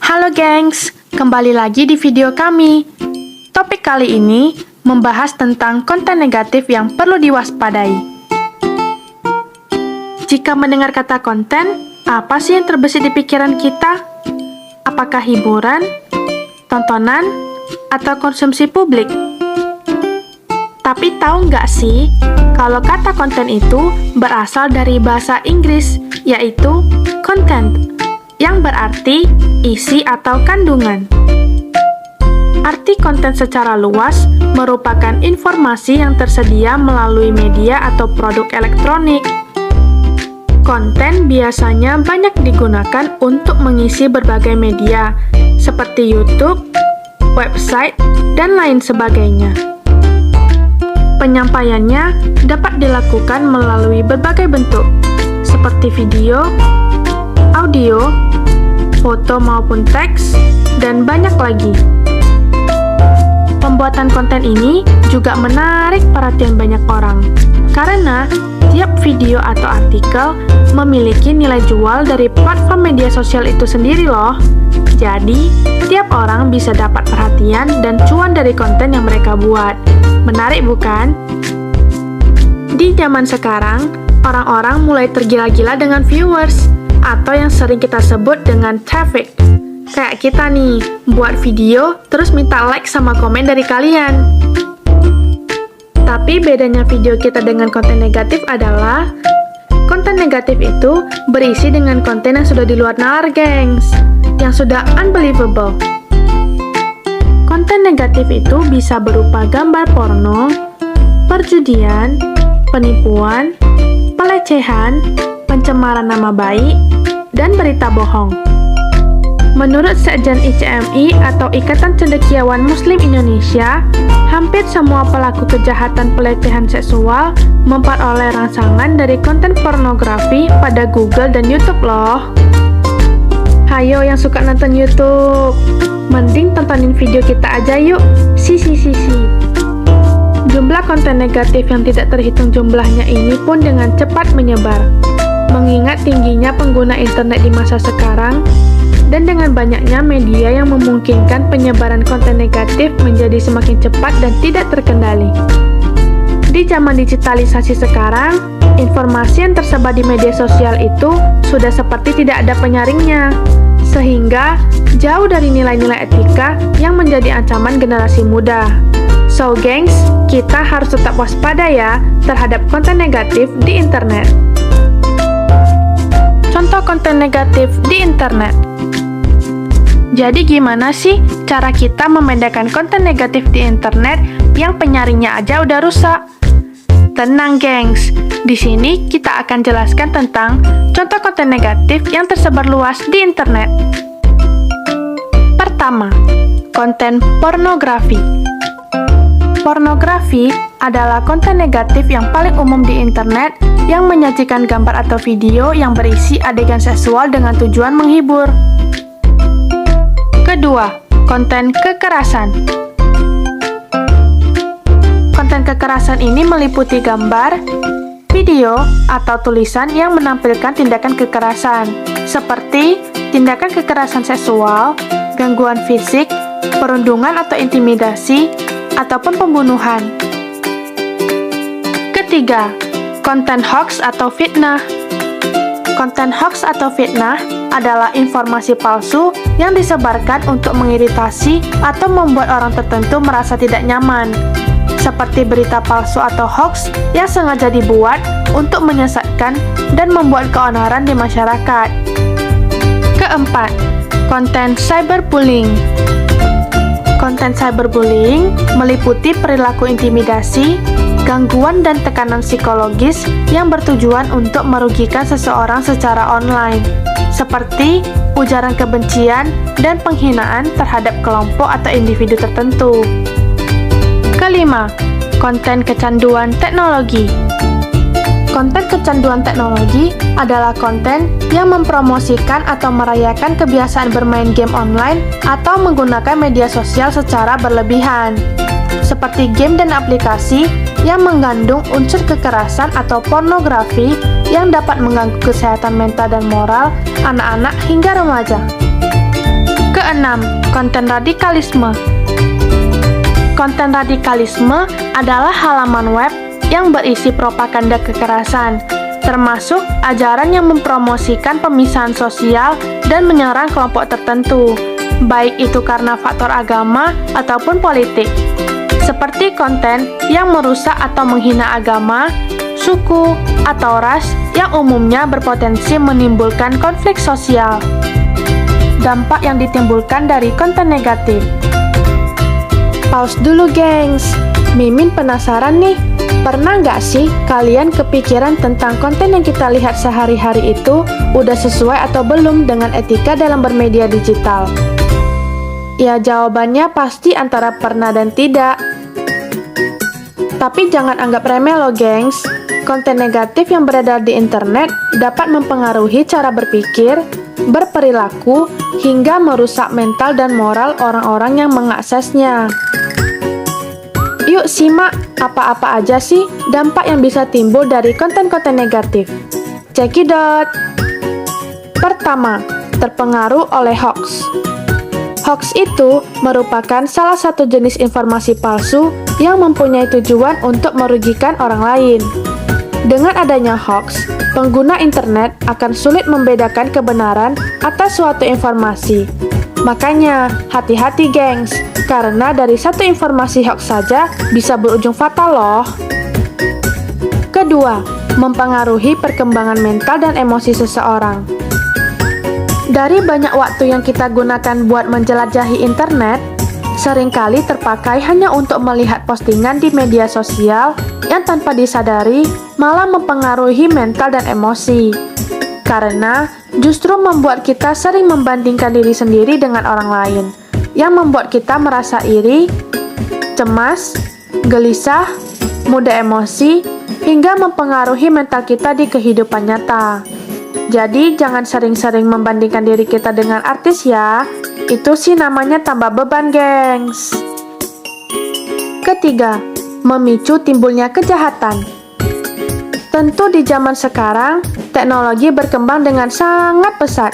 Halo gengs, kembali lagi di video kami. Topik kali ini membahas tentang konten negatif yang perlu diwaspadai. Jika mendengar kata konten, apa sih yang terbesit di pikiran kita? Apakah hiburan, tontonan, atau konsumsi publik? Tapi tahu nggak sih, kalau kata konten itu berasal dari bahasa Inggris, yaitu content, yang berarti isi atau kandungan. Arti konten secara luas merupakan informasi yang tersedia melalui media atau produk elektronik. Konten biasanya banyak digunakan untuk mengisi berbagai media, seperti YouTube, website, dan lain sebagainya. Penyampaiannya dapat dilakukan melalui berbagai bentuk, seperti video, audio, foto maupun teks, dan banyak lagi. Pembuatan konten ini juga menarik perhatian banyak orang, karena tiap video atau artikel memiliki nilai jual dari platform media sosial itu sendiri loh. Jadi, tiap orang bisa dapat perhatian dan cuan dari konten yang mereka buat. Menarik bukan? Di zaman sekarang, orang-orang mulai tergila-gila dengan viewers, atau yang sering kita sebut dengan traffic. Kayak kita nih, buat video, terus minta like sama komen dari kalian. Tapi bedanya video kita dengan konten negatif adalah, konten negatif itu berisi dengan konten yang sudah di luar nalar, gengs. Yang sudah unbelievable. Konten negatif itu bisa berupa gambar porno, perjudian, penipuan, pelecehan, pencemaran nama baik, dan berita bohong. Menurut Sekjen ICMI atau Ikatan Cendekiawan Muslim Indonesia, hampir semua pelaku kejahatan pelecehan seksual memperoleh rangsangan dari konten pornografi pada Google dan YouTube loh. Hayo yang suka nonton YouTube, mending tontonin video kita aja yuk. Si. Jumlah konten negatif yang tidak terhitung jumlahnya ini pun dengan cepat menyebar. Mengingat tingginya pengguna internet di masa sekarang, dan dengan banyaknya media yang memungkinkan penyebaran konten negatif menjadi semakin cepat dan tidak terkendali. Di zaman digitalisasi sekarang, informasi yang tersebar di media sosial itu sudah seperti tidak ada penyaringnya, sehingga jauh dari nilai-nilai etika yang menjadi ancaman generasi muda. So, gengs, kita harus tetap waspada ya terhadap konten negatif di internet. Contoh konten negatif di internet. Jadi gimana sih cara kita membedakan konten negatif di internet yang penyaringnya aja udah rusak? Tenang, gengs. Di sini kita akan jelaskan tentang contoh konten negatif yang tersebar luas di internet. Pertama, konten pornografi. Pornografi adalah konten negatif yang paling umum di internet yang menyajikan gambar atau video yang berisi adegan seksual dengan tujuan menghibur. Kedua, konten kekerasan. Konten kekerasan ini meliputi gambar, video, atau tulisan yang menampilkan tindakan kekerasan, seperti tindakan kekerasan seksual, gangguan fisik, perundungan atau intimidasi, ataupun pembunuhan. Ketiga, konten hoax atau fitnah. Konten hoax atau fitnah adalah informasi palsu yang disebarkan untuk mengiritasi atau membuat orang tertentu merasa tidak nyaman, seperti berita palsu atau hoax yang sengaja dibuat untuk menyesatkan dan membuat keonaran di masyarakat. Keempat, konten cyberbullying. Konten cyberbullying meliputi perilaku intimidasi, gangguan dan tekanan psikologis yang bertujuan untuk merugikan seseorang secara online, seperti ujaran kebencian dan penghinaan terhadap kelompok atau individu tertentu. Kelima, konten kecanduan teknologi. Konten kecanduan teknologi adalah konten yang mempromosikan atau merayakan kebiasaan bermain game online atau menggunakan media sosial secara berlebihan, seperti game dan aplikasi yang mengandung unsur kekerasan atau pornografi yang dapat mengganggu kesehatan mental dan moral anak-anak hingga remaja. Keenam, konten radikalisme. Konten radikalisme adalah halaman web yang berisi propaganda kekerasan, termasuk ajaran yang mempromosikan pemisahan sosial dan menyerang kelompok tertentu, baik itu karena faktor agama ataupun politik. Seperti konten yang merusak atau menghina agama, suku, atau ras yang umumnya berpotensi menimbulkan konflik sosial. Dampak yang ditimbulkan dari konten negatif. Pause dulu, gengs. Mimin penasaran nih, pernah nggak sih kalian kepikiran tentang konten yang kita lihat sehari-hari itu udah sesuai atau belum dengan etika dalam bermedia digital? Ya, jawabannya pasti antara pernah dan tidak. Tapi jangan anggap remeh loh, gengs. Konten negatif yang beredar di internet dapat mempengaruhi cara berpikir, berperilaku, hingga merusak mental dan moral orang-orang yang mengaksesnya. Yuk simak apa-apa aja sih dampak yang bisa timbul dari konten-konten negatif. Cekidot. Pertama, terpengaruh oleh hoax. Hoax itu merupakan salah satu jenis informasi palsu yang mempunyai tujuan untuk merugikan orang lain. Dengan adanya hoax, pengguna internet akan sulit membedakan kebenaran atas suatu informasi. Makanya, hati-hati gengs, karena dari satu informasi hoax saja bisa berujung fatal loh. Kedua, mempengaruhi perkembangan mental dan emosi seseorang. Dari banyak waktu yang kita gunakan buat menjelajahi internet, seringkali terpakai hanya untuk melihat postingan di media sosial yang tanpa disadari malah mempengaruhi mental dan emosi. Karena justru membuat kita sering membandingkan diri sendiri dengan orang lain, yang membuat kita merasa iri, cemas, gelisah, mudah emosi, hingga mempengaruhi mental kita di kehidupan nyata. Jadi jangan sering-sering membandingkan diri kita dengan artis ya, itu sih namanya tambah beban, gengs. Ketiga, memicu timbulnya kejahatan. Tentu di zaman sekarang, teknologi berkembang dengan sangat pesat.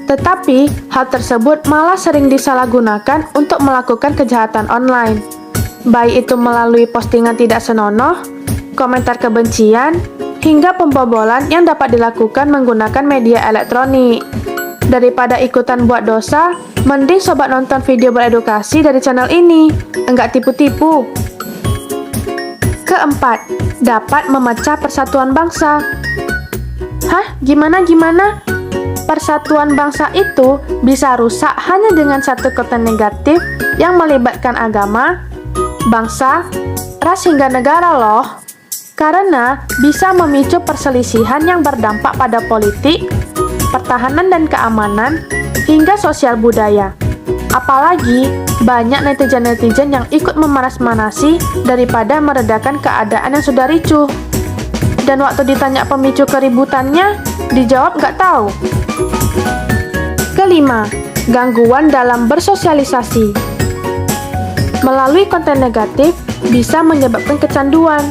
Tetapi, hal tersebut malah sering disalahgunakan untuk melakukan kejahatan online. Baik itu melalui postingan tidak senonoh, komentar kebencian, hingga pembobolan yang dapat dilakukan menggunakan media elektronik. Daripada ikutan buat dosa, mending sobat nonton video beredukasi dari channel ini. Enggak tipu-tipu. Keempat, dapat memecah persatuan bangsa. Hah? Gimana? Persatuan bangsa itu bisa rusak hanya dengan satu konten negatif yang melibatkan agama, bangsa, ras hingga negara loh. Karena bisa memicu perselisihan yang berdampak pada politik, pertahanan dan keamanan, hingga sosial budaya. Apalagi banyak netizen-netizen yang ikut memanas-manasi daripada meredakan keadaan yang sudah ricuh. Dan waktu ditanya pemicu keributannya, dijawab nggak tahu. Kelima, gangguan dalam bersosialisasi. Melalui konten negatif bisa menyebabkan kecanduan.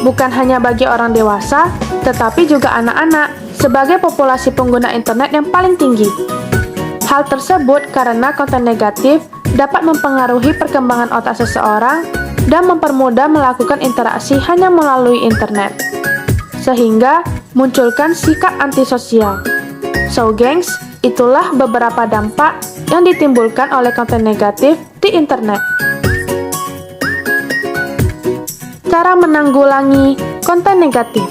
Bukan hanya bagi orang dewasa, tetapi juga anak-anak sebagai populasi pengguna internet yang paling tinggi. Hal tersebut karena konten negatif dapat mempengaruhi perkembangan otak seseorang dan mempermudah melakukan interaksi hanya melalui internet, sehingga munculkan sikap antisosial. So, gengs, itulah beberapa dampak yang ditimbulkan oleh konten negatif di internet. Cara menanggulangi konten negatif.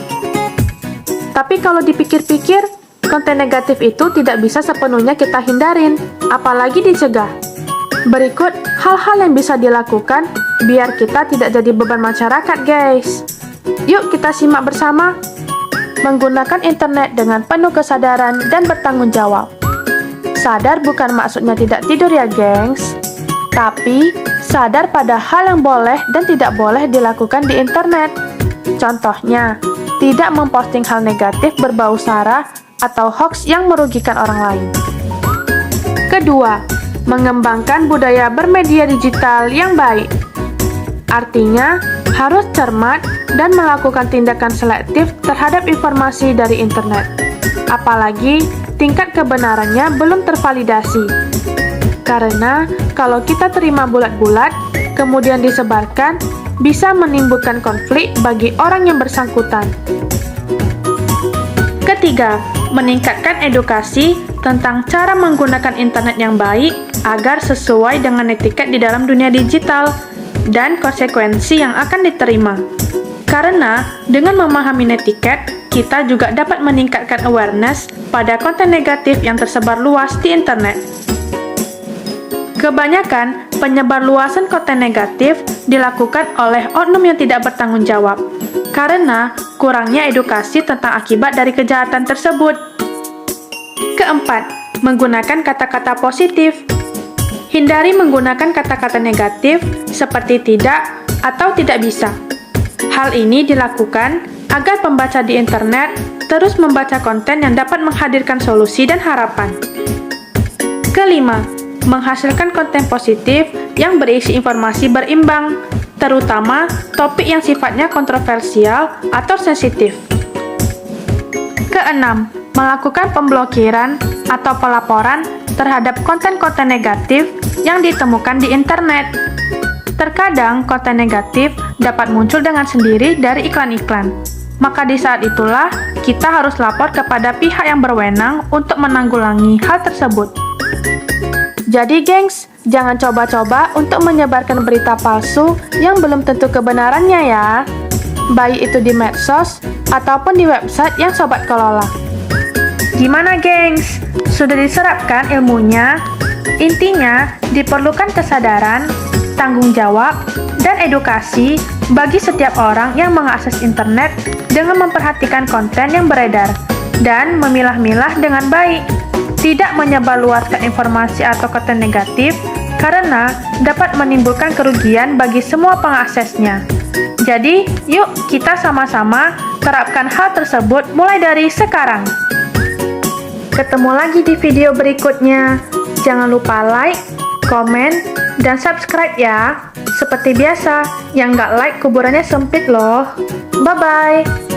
Tapi kalau dipikir-pikir, konten negatif itu tidak bisa sepenuhnya kita hindarin, apalagi dicegah. Berikut hal-hal yang bisa dilakukan biar kita tidak jadi beban masyarakat, guys. Yuk kita simak bersama. Menggunakan internet dengan penuh kesadaran dan bertanggung jawab. Sadar bukan maksudnya tidak tidur ya, gengs. Tapi sadar pada hal yang boleh dan tidak boleh dilakukan di internet. Contohnya, tidak memposting hal negatif berbau sara atau hoax yang merugikan orang lain. Kedua, mengembangkan budaya bermedia digital yang baik. Artinya, harus cermat dan melakukan tindakan selektif terhadap informasi dari internet. Apalagi, tingkat kebenarannya belum tervalidasi. Karena kalau kita terima bulat-bulat, kemudian disebarkan, bisa menimbulkan konflik bagi orang yang bersangkutan. Ketiga, meningkatkan edukasi tentang cara menggunakan internet yang baik agar sesuai dengan etiket di dalam dunia digital dan konsekuensi yang akan diterima. Karena dengan memahami netiquette, kita juga dapat meningkatkan awareness pada konten negatif yang tersebar luas di internet. Kebanyakan penyebarluasan konten negatif dilakukan oleh oknum yang tidak bertanggung jawab, karena kurangnya edukasi tentang akibat dari kejahatan tersebut. Keempat, menggunakan kata-kata positif. Hindari menggunakan kata-kata negatif seperti tidak atau tidak bisa. Hal ini dilakukan agar pembaca di internet terus membaca konten yang dapat menghadirkan solusi dan harapan. Kelima, menghasilkan konten positif yang berisi informasi berimbang, terutama topik yang sifatnya kontroversial atau sensitif. Keenam, melakukan pemblokiran atau pelaporan terhadap konten-konten negatif yang ditemukan di internet. Terkadang konten negatif dapat muncul dengan sendiri dari iklan-iklan. Maka di saat itulah kita harus lapor kepada pihak yang berwenang untuk menanggulangi hal tersebut. Jadi gengs, jangan coba-coba untuk menyebarkan berita palsu yang belum tentu kebenarannya ya. Baik itu di medsos ataupun di website yang sobat kelola. Gimana gengs? Sudah diserapkan ilmunya? Intinya, diperlukan kesadaran, tanggung jawab, dan edukasi bagi setiap orang yang mengakses internet dengan memperhatikan konten yang beredar dan memilah-milah dengan baik. Tidak menyebarluaskan informasi atau konten negatif karena dapat menimbulkan kerugian bagi semua pengaksesnya. Jadi, yuk kita sama-sama terapkan hal tersebut mulai dari sekarang. Ketemu lagi di video berikutnya. Jangan lupa like, komen, dan subscribe ya. Seperti biasa, yang nggak like kuburannya sempit loh. Bye-bye.